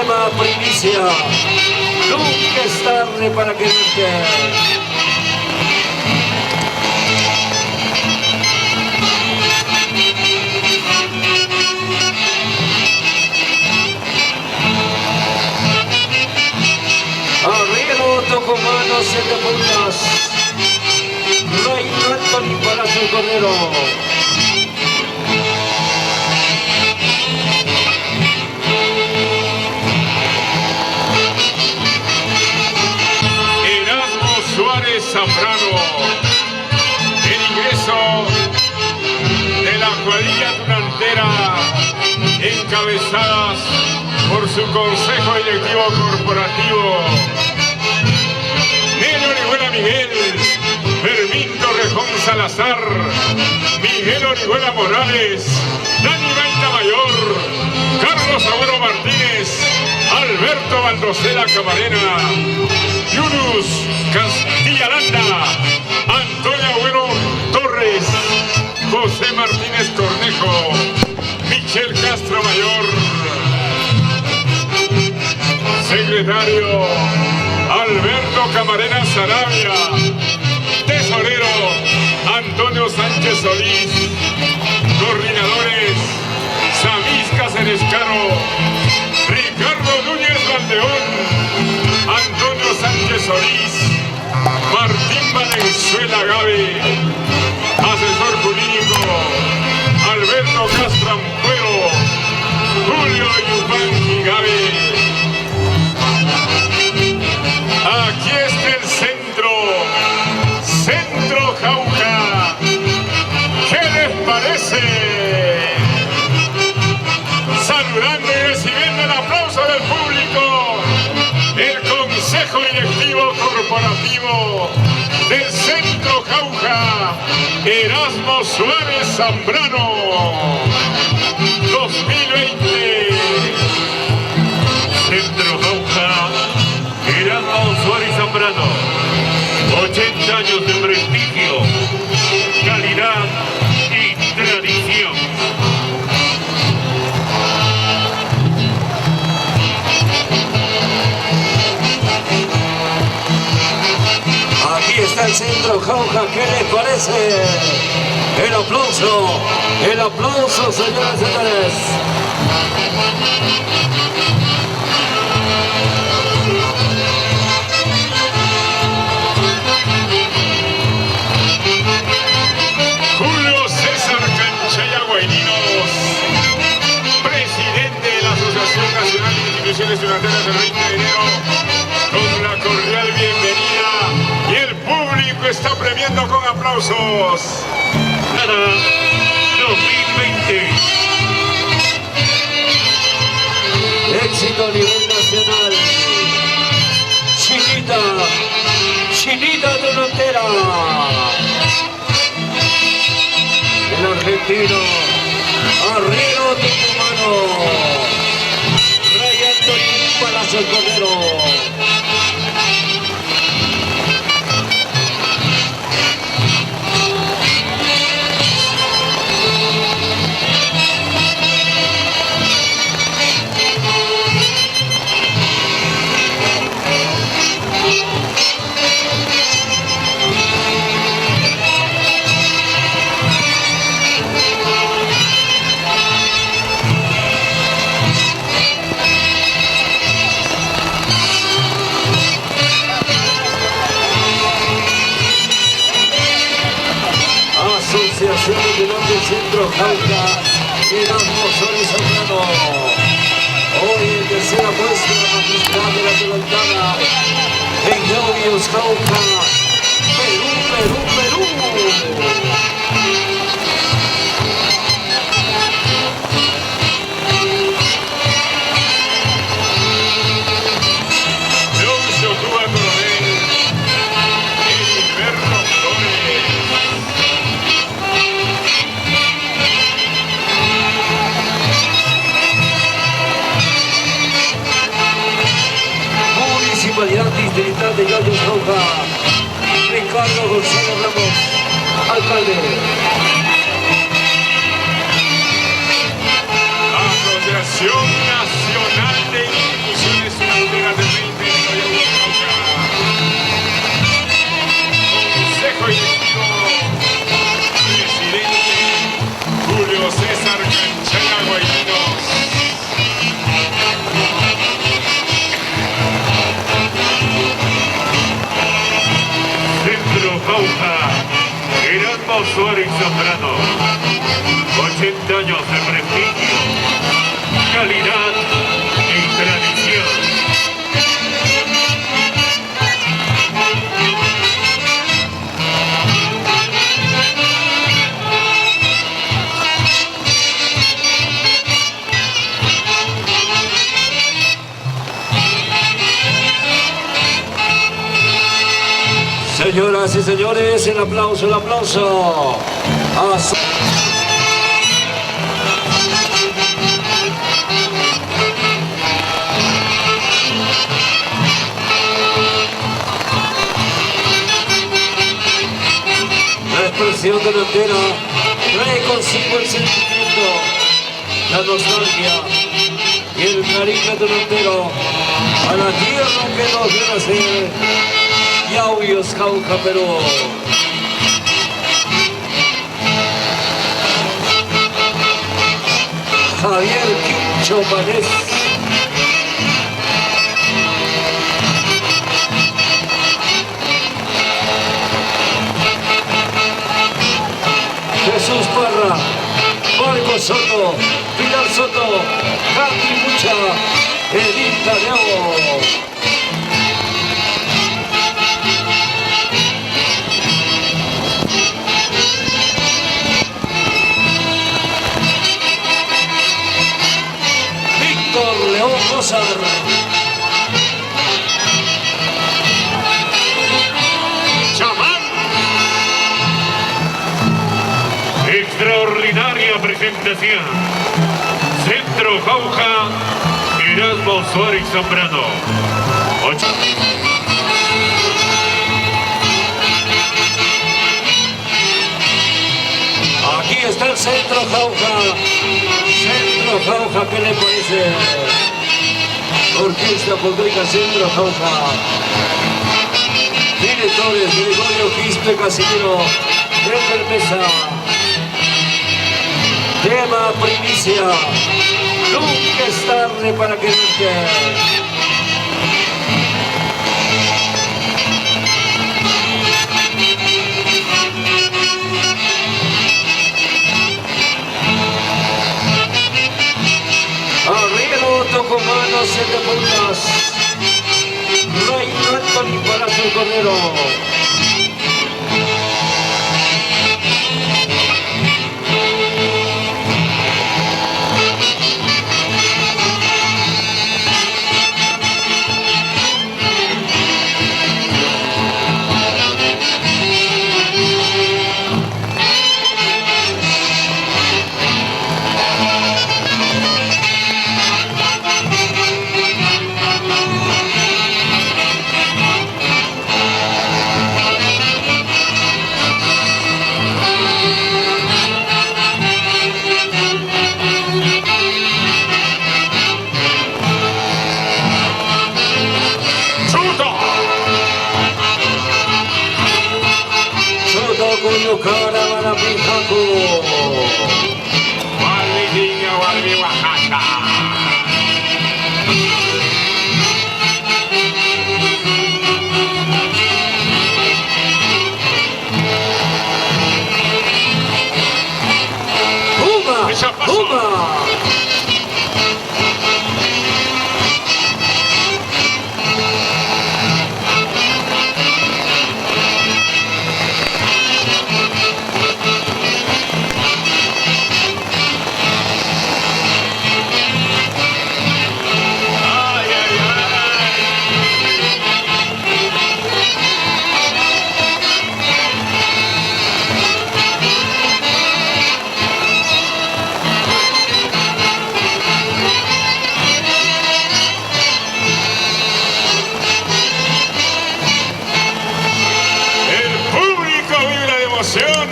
nueva primicia. Nunca es tarde para quererte. Arriero Tucumano, 7 puntas. Rey Anthony Palacio el Cordero. Zambrano, el ingreso de la cuadrilla tunantera encabezadas por su consejo directivo corporativo Nelo Orihuela Miguel, Fermín Torrejón Salazar, Miguel Orihuela Morales, Dani Baita Mayor, Carlos Agüero Martínez, Alberto Baldosera Camarena, Yunus Castilla Landa, Antonio Agüero Torres, José Martínez Cornejo, Michel Castro Mayor, secretario Alberto Camarena Sarabia, tesorero Antonio Sánchez Solís, coordinadores Samís Cacerescaro, Ricardo Núñez Valdeón, Antonio Sánchez Solís, Martín Valenzuela Gabe, asesor jurídico Alberto Castrampuero, Julio Yupanqui Gabe. Aquí está el centro Jauja. ¿Qué les parece? Saludando y recibiendo el aplauso del público, el Consejo Directivo Corporativo del Centro Jauja, Erasmo Suárez Zambrano 2020. Centro Jauja, Erasmo Suárez Zambrano, 80 años de prestigio, calidad y tradición. Aquí está el Centro Jauja, ¿qué les parece? El aplauso, señoras y señores. Julio César Canchaya Guaininos, presidente de la Asociación Nacional de Instituciones Tunanteras del 20 de enero, con la cordial bienvenida, y el público está premiando con aplausos. Nada 2020. Éxito a nivel nacional. Chinita tunantera. El argentino Arriero Tucumano, Rey Anthony Palacio el Cordero. Asociación de nombre Centro Jauja, Erasmo Suárez Zambrano. Hoy en tercera muestra magistral de la adelantada en Llovios Jauja, Perú. Leoncio Cuba Coronel, Heriberto Flores. Municipalidad Distrital de Llovios Jauja, Ricardo González Ramos, alcalde. Asociación Nacional de Suárez Zambrano. 80 años de prestigio, calidad y tradición. Señoras y señores, el aplauso, el aplauso. La expresión delantera trae consigo el sentimiento, la nostalgia y el cariño delantero a la tierra que nos vio nacer. Yauyos, Jauja, Perú. Javier Quincho Párez. Jesús Parra, Marco Soto, Pilar Soto, Katy Mucha, Edith Tadeo. León Cosar. Chamán. Extraordinaria presentación. Centro Jauja, Erasmo Suárez Zambrano. 8. Aquí está el Centro Jauja. Centro Jauja, ¿qué le parece? Orquesta Folclórica Centro Jauja. Directores Gregorio Quispe Casimiro, Edgar Mesa. Tema primicia. Nunca es tarde para quererte. Arriero Tocomanos 7 puntas. Rey Anthony Palacio Cordero. Caravana Pijaco. Validinha, Guardi, Oaxaca. ¡Puma! ¡Puma!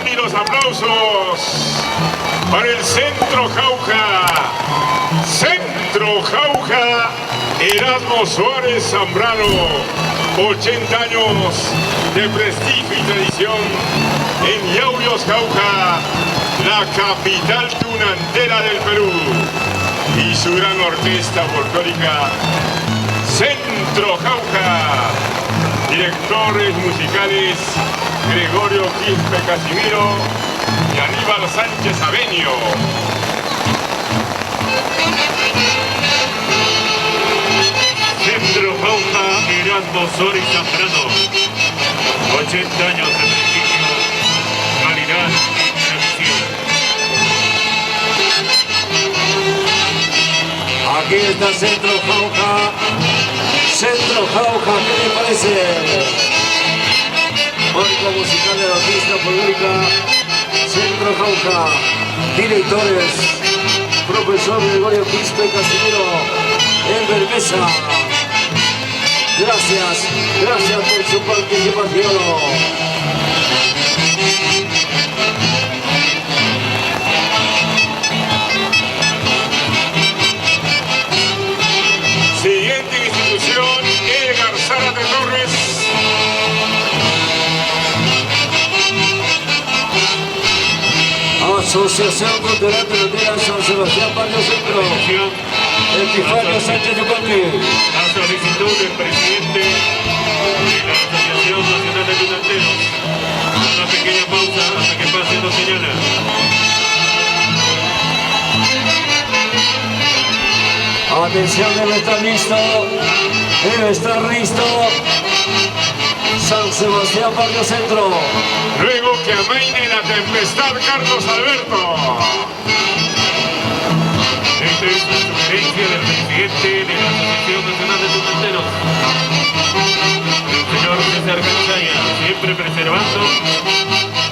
Y los aplausos para el Centro Jauja. Centro Jauja, Erasmo Suárez Zambrano. 80 años de prestigio y tradición en Yauyos, Jauja, la capital tunantera del Perú. Y su gran orquesta folclórica, Centro Jauja. Directores musicales Gregorio Quispe Casimiro, y Aníbal Sánchez Avenio. Centro Jauja, Erasmo Suárez Zambrano. 80 años de prestigio, calidad y tradición. Aquí está Centro Jauja. Centro Jauja, ¿qué le parece? Marco musical de la pista pública. Centro Jauja. Directores. Profesor Gregorio Quispe Casimiro. El Bermesa. Gracias por su participación. Siguiente institución, Edgar Zárate Torres. Asociación Cultural de Lotera San Sebastián Barrio Centro. Epifanio Sánchez Yupanqui. La solicitud del presidente de la Asociación Nacional de Tunanteros. Una pequeña pausa hasta que pase dos señalas. Atención, debe estar listo. San Sebastián Barrio Centro. Luego que amaine la tempestad, Carlos Alberto. Esta es la sugerencia del presidente de la Asociación Nacional de Tunanteros, el señor César Canchaya, siempre preservando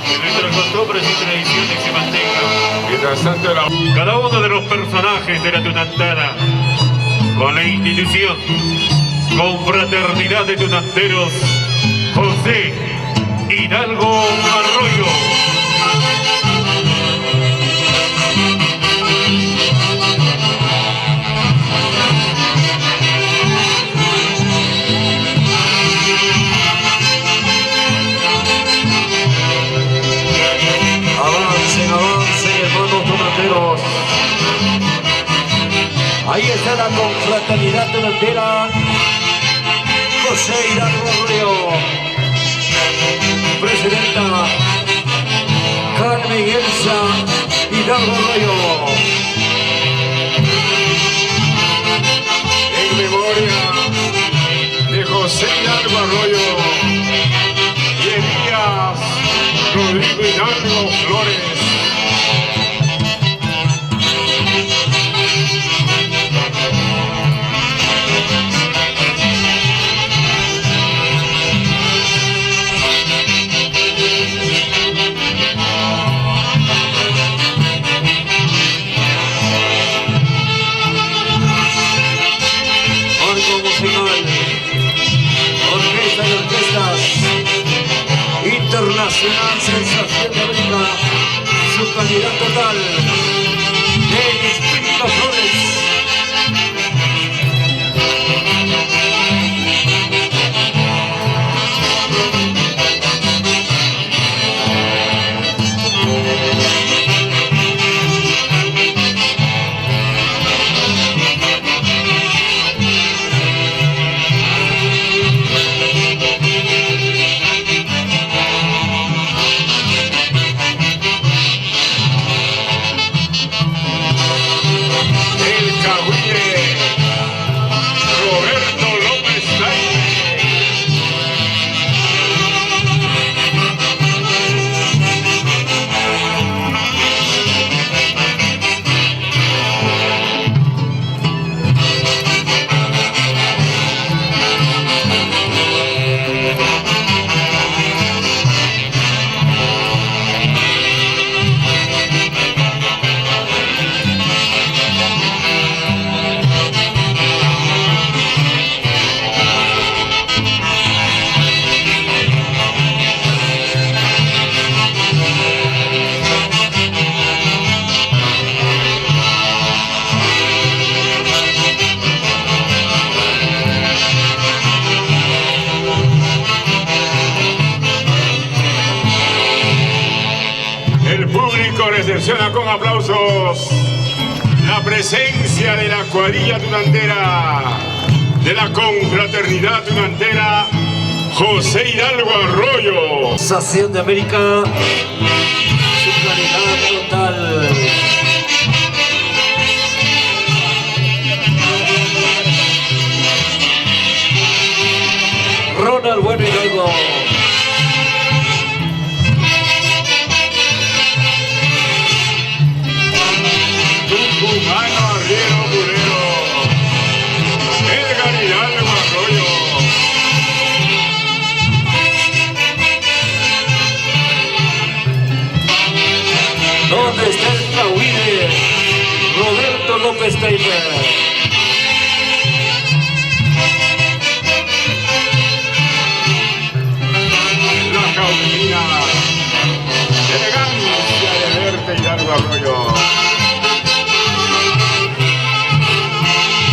que nuestras costumbres y tradiciones se mantengan. Mientras tanto, Cada uno de los personajes de la tunantada, con la institución, con fraternidad de tunanteros, José Hidalgo Arroyo. Avancen, hermanos tunanteros. Ahí está la confraternidad tunantera. José Hidalgo Arroyo. Presidenta Carmen Elsa Hidalgo Arroyo. en memoria de José Hidalgo Arroyo y Elías Rodrigo Hidalgo Flores. Marco musical. Orquesta y orquestas. Internacional Sensación de América. Su calidad total. Denis Pinto Flores. El Cahuille, Roberto López Laine. El público recepciona con aplausos la presencia de la cuadrilla tunantera, de la confraternidad tunantera, José Hidalgo Arroyo. Sensación de América. Su claridad total. Ronald Bueno Hidalgo. Tucumano Arriero Burero. Edgar Hidalgo Arroyo. ¿Dónde está el Cahuide? Roberto López Taylor. Elegancia de verte Hidalgo Arroyo.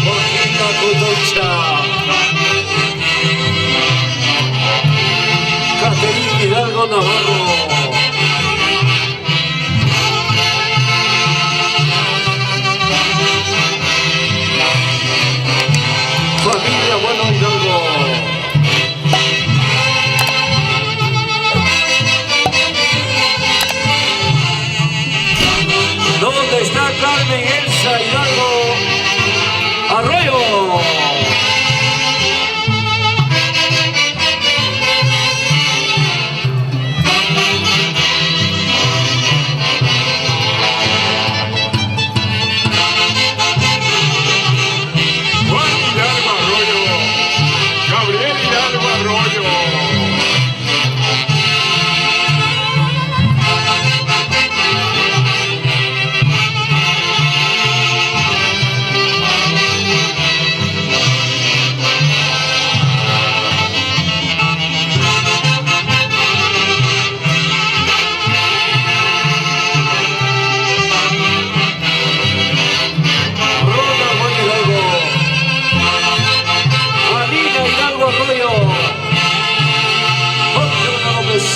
Joaquina Cotocha. Caterina Hidalgo Navarro. Familia Bueno Hidalgo. ¿Dónde está Carmen Elsa Hidalgo Arroyo? Juan Hidalgo Arroyo. Gabriel Hidalgo Arroyo. Ronald Bueno Hidalgo. Alina Hidalgo Arroyo. Jorge López.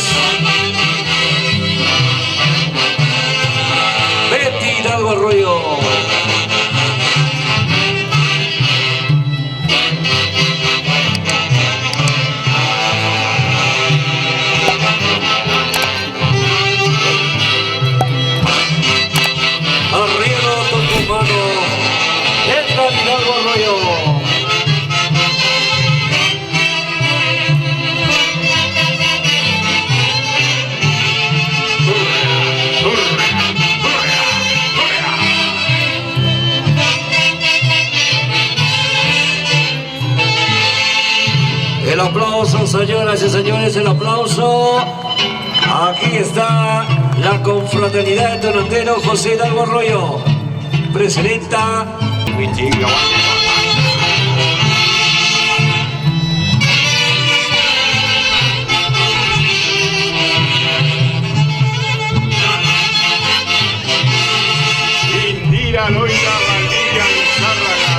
Betty Hidalgo Arroyo. Arriero Tucumano. Edgar Hidalgo Arroyo. El aplauso, señoras y señores, el aplauso. Aquí está la confraternidad de Tonantero, José Hidalgo Arroyo. Presidenta. Indira Loida Valdivia Lizárraga.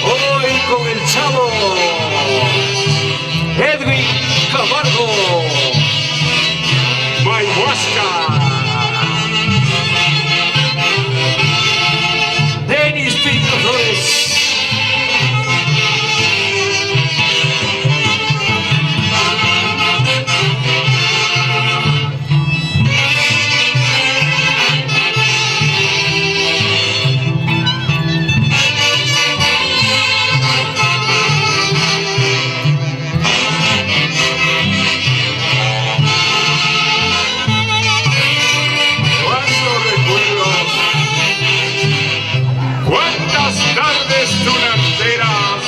Hoy con el chavo Edwin Camargo. Mayhuasca. Denis Pinto Flores. Cuántos recuerdos. Cuántas tardes tunanteras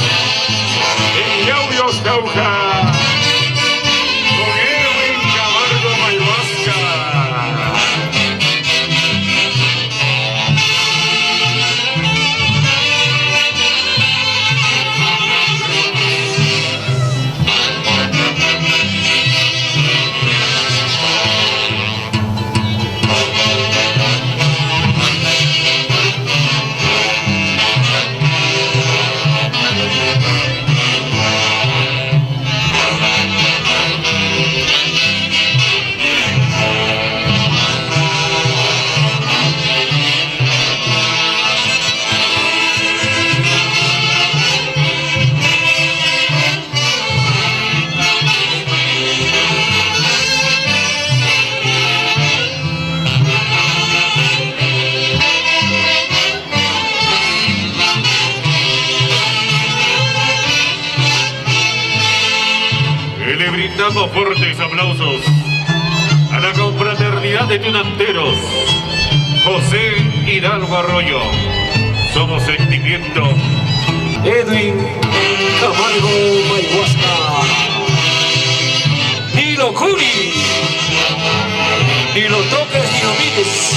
en Llaubios Cauja. Con Edwin Camargo Mayhuasca. le brindamos fuertes aplausos a la confraternidad de tunanteros. José Hidalgo Arroyo, somos sentimiento. Edwin Camargo Mayhuasca, ni lo curi, ni lo toques ni lo mires.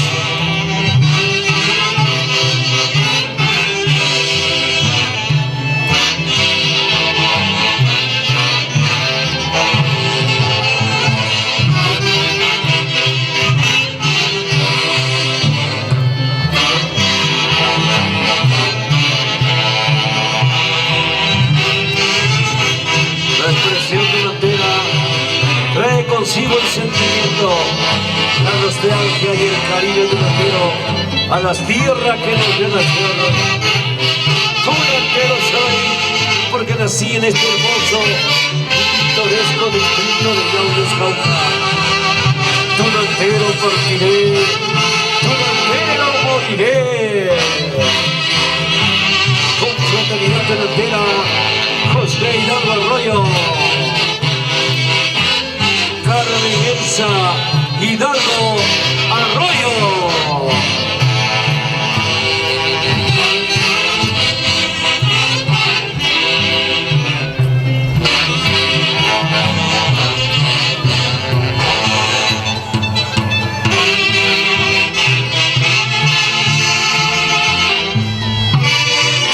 Trae consigo el sentimiento, la nostalgia y el cariño tunantero a las tierras que nos vio nacer. Tunantero soy porque nací en este hermoso y pintoresco distrito de Yaules, Cauca. Tunantero partiré, tunantero moriré. Confraternidad tunantera, José Hidalgo Arroyo. Carmen Elsa Hidalgo Arroyo.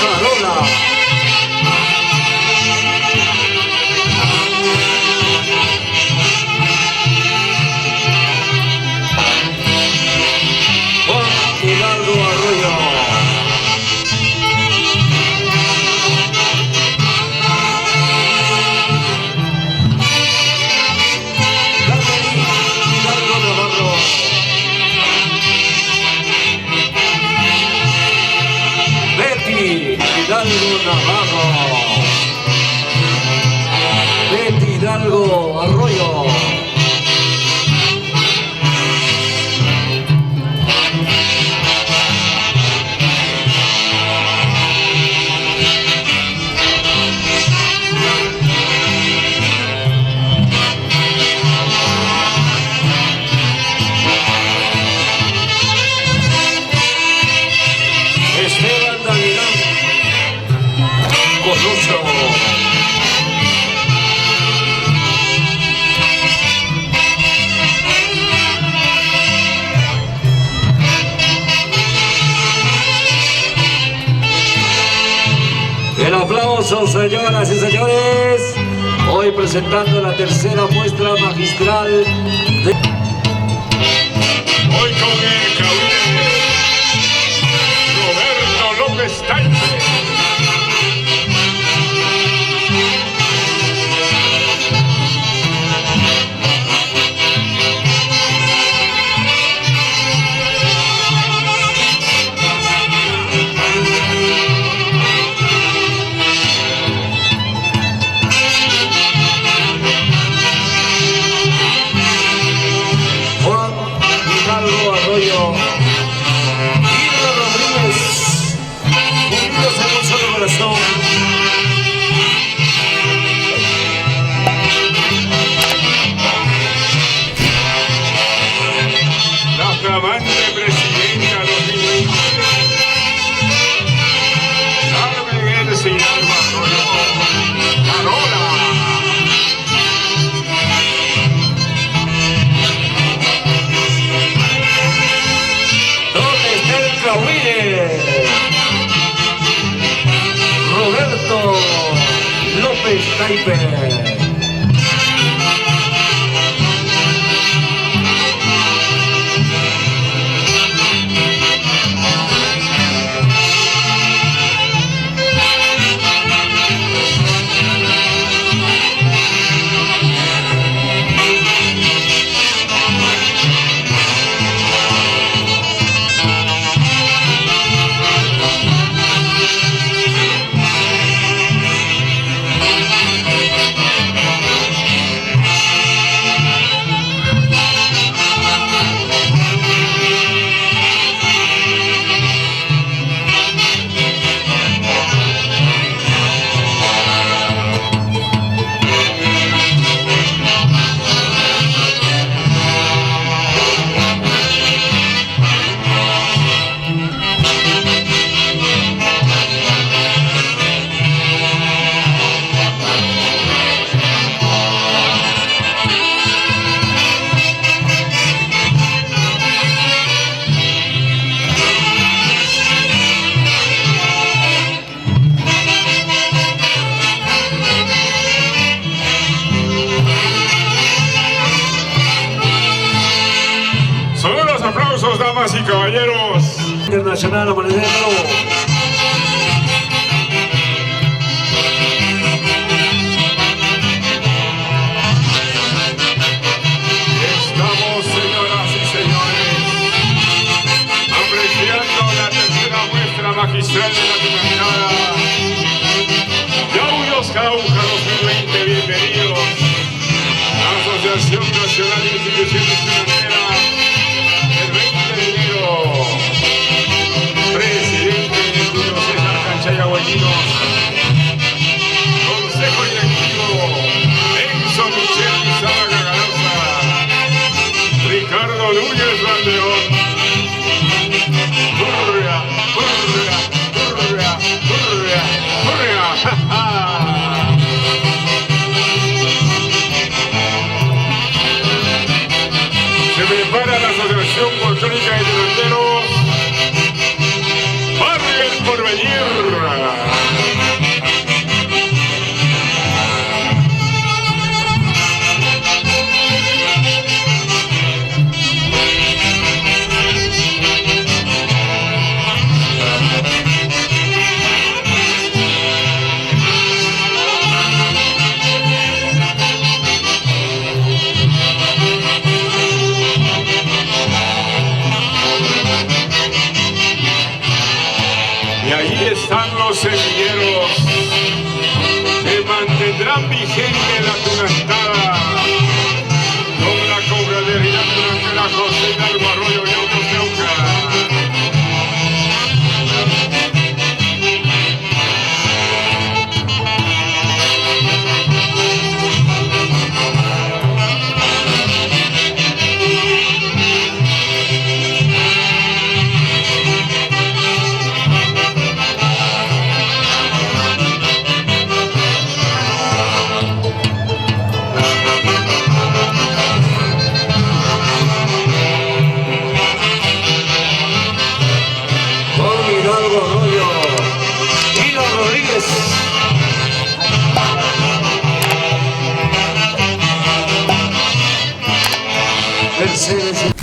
Carola. Hidalgo Arroyo. Carmen Hidalgo Navarro. Betty Hidalgo Navarro. Betty Hidalgo Arroyo. Esteban Davidán Coloso. El aplauso, señoras y señores, hoy presentando la tercera muestra magistral de... Hoy con el caudillo Roberto López Taipe. Juan Hidalgo Arroyo, Hilda Rodríguez, unidos en un solo corazón. La flamante presidenta 2020, Carmen Elsa Hidalgo Arroyo. Carola. ¿Dónde está el Cahuile? Roberto López Taipe. Damas y caballeros, Internacional Amanecer Bravo. estamos, señoras y señores, apreciando la tercera muestra magistral de la denominada Yauyos Jauja 2020. Bienvenidos a la Asociación Nacional de Instituciones Financieras el 20 de enero. Presidente Julio César Canchaya Guayinos, Consejo Directivo Enzo Michel Lizárraga Galarza, Ricardo Núñez Valdeón. ¡Hurra! ¡Hurra! ¡Hurra! ¡Hurra! ¡Hurra! ¡Ja, ja! Se prepara la Asociación Folclórica de Delanteros Barrio El Porvenir. Y ahí están los semilleros que mantendrán vigente la tunantada con la cobradería durante la José Hidalgo Arroyo y Autos Neuca. Con Hidalgo Arroyo. Hilo Rodríguez. Mercedes.